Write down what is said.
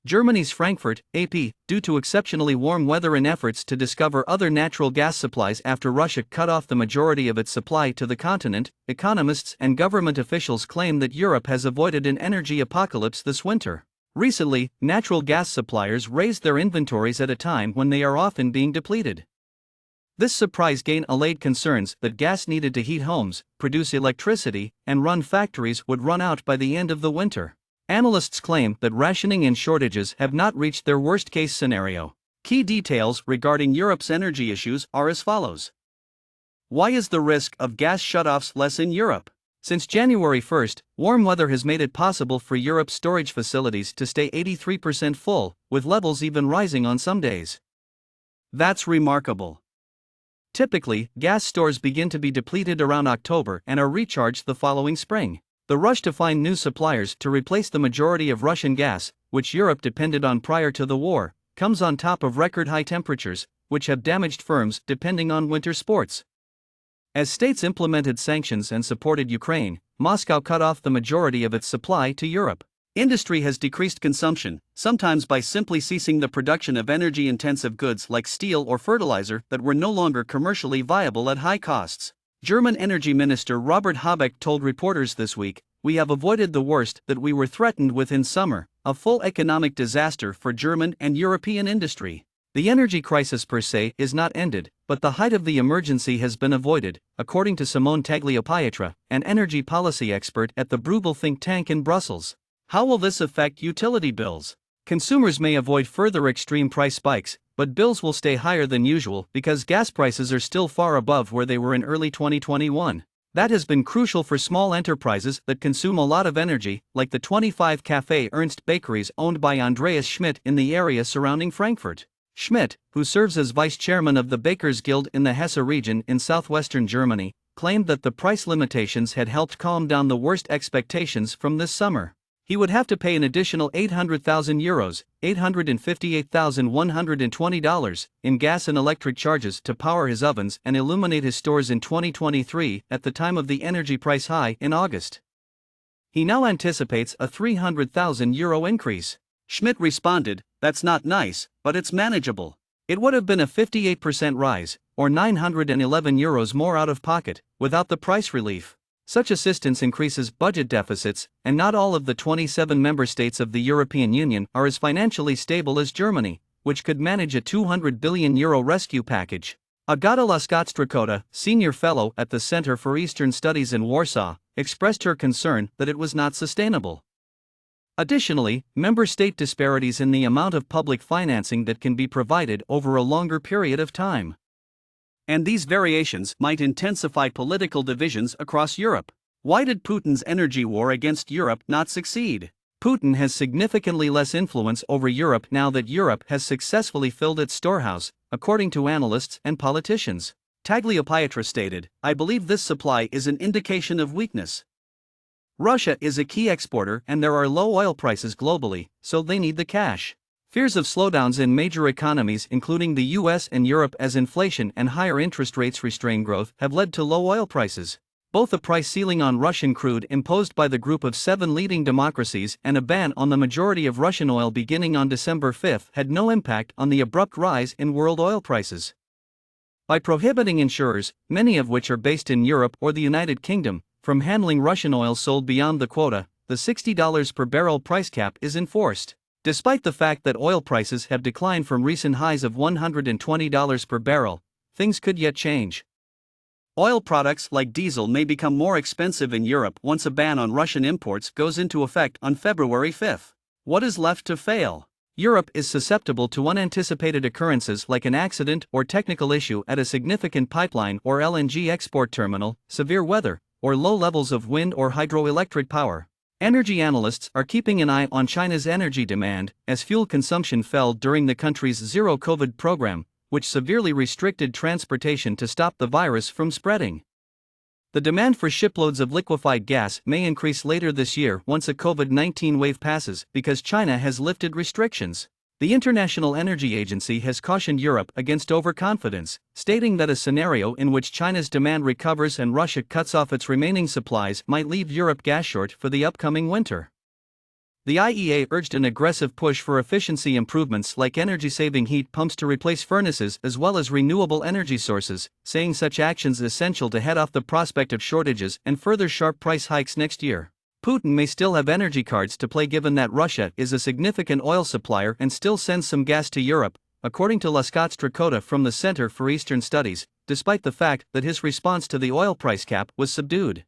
Germany's Frankfurt, AP, due to exceptionally warm weather and efforts to discover other natural gas supplies after Russia cut off the majority of its supply to the continent. Economists and government officials claim that Europe has avoided an energy apocalypse this winter. Recently, natural gas suppliers raised their inventories at a time when they are often being depleted. This surprise gain allayed concerns that gas needed to heat homes, produce electricity, and run factories would run out by the end of the winter. Analysts claim that rationing and shortages have not reached their worst-case scenario. Key details regarding Europe's energy issues are as follows. Why is the risk of gas shutoffs less in Europe? Since January 1, warm weather has made it possible for Europe's storage facilities to stay 83% full, with levels even rising on some days. That's remarkable. Typically, gas stores begin to be depleted around October and are recharged the following spring. The rush to find new suppliers to replace the majority of Russian gas, which Europe depended on prior to the war, comes on top of record-high temperatures, which have damaged firms depending on winter sports. As states implemented sanctions and supported Ukraine, Moscow cut off the majority of its supply to Europe. Industry has decreased consumption, sometimes by simply ceasing the production of energy-intensive goods like steel or fertilizer that were no longer commercially viable at high costs. German Energy Minister Robert Habeck told reporters this week, "We have avoided the worst that we were threatened with in summer, a full economic disaster for German and European industry." The energy crisis per se is not ended, but the height of the emergency has been avoided, according to Simone Tagliapietra, an energy policy expert at the Bruegel think tank in Brussels. How will this affect utility bills? Consumers may avoid further extreme price spikes, but bills will stay higher than usual because gas prices are still far above where they were in early 2021. That has been crucial for small enterprises that consume a lot of energy, like the 25 Café Ernst bakeries owned by Andreas Schmidt in the area surrounding Frankfurt. Schmidt, who serves as vice chairman of the Bakers Guild in the Hesse region in southwestern Germany, claimed that the price limitations had helped calm down the worst expectations from this summer. He would have to pay an additional €800,000, $858,120, in gas and electric charges to power his ovens and illuminate his stores in 2023 at the time of the energy price high in August. He now anticipates a €300,000 increase. Schmidt responded, "That's not nice, but it's manageable." It would have been a 58% rise, or €911 more out of pocket, without the price relief. Such assistance increases budget deficits, and not all of the 27 member states of the European Union are as financially stable as Germany, which could manage a €200 billion rescue package. Agata Laskotstrakota, senior fellow at the Center for Eastern Studies in Warsaw, expressed her concern that it was not sustainable. Additionally, member state disparities in the amount of public financing that can be provided over a longer period of time. And these variations might intensify political divisions across Europe. Why did Putin's energy war against Europe not succeed? Putin has significantly less influence over Europe now that Europe has successfully filled its storehouse, according to analysts and politicians. Tagliapietra stated, "I believe this supply is an indication of weakness. Russia is a key exporter and there are low oil prices globally, so they need the cash." Fears of slowdowns in major economies including the US and Europe as inflation and higher interest rates restrain growth have led to low oil prices. Both a price ceiling on Russian crude imposed by the group of 7 leading democracies and a ban on the majority of Russian oil beginning on December 5 had no impact on the abrupt rise in world oil prices. By prohibiting insurers, many of which are based in Europe or the United Kingdom, from handling Russian oil sold beyond the quota, the $60 per barrel price cap is enforced. Despite the fact that oil prices have declined from recent highs of $120 per barrel, things could yet change. Oil products like diesel may become more expensive in Europe once a ban on Russian imports goes into effect on February 5. What is left to fail? Europe is susceptible to unanticipated occurrences like an accident or technical issue at a significant pipeline or LNG export terminal, severe weather, or low levels of wind or hydroelectric power. Energy analysts are keeping an eye on China's energy demand, as fuel consumption fell during the country's zero-COVID program, which severely restricted transportation to stop the virus from spreading. The demand for shiploads of liquefied gas may increase later this year once a COVID-19 wave passes because China has lifted restrictions. The International Energy Agency has cautioned Europe against overconfidence, stating that a scenario in which China's demand recovers and Russia cuts off its remaining supplies might leave Europe gas short for the upcoming winter. The IEA urged an aggressive push for efficiency improvements like energy-saving heat pumps to replace furnaces as well as renewable energy sources, saying such actions essential to head off the prospect of shortages and further sharp price hikes next year. Putin may still have energy cards to play given that Russia is a significant oil supplier and still sends some gas to Europe, according to Laskat Strakota from the Center for Eastern Studies, despite the fact that his response to the oil price cap was subdued.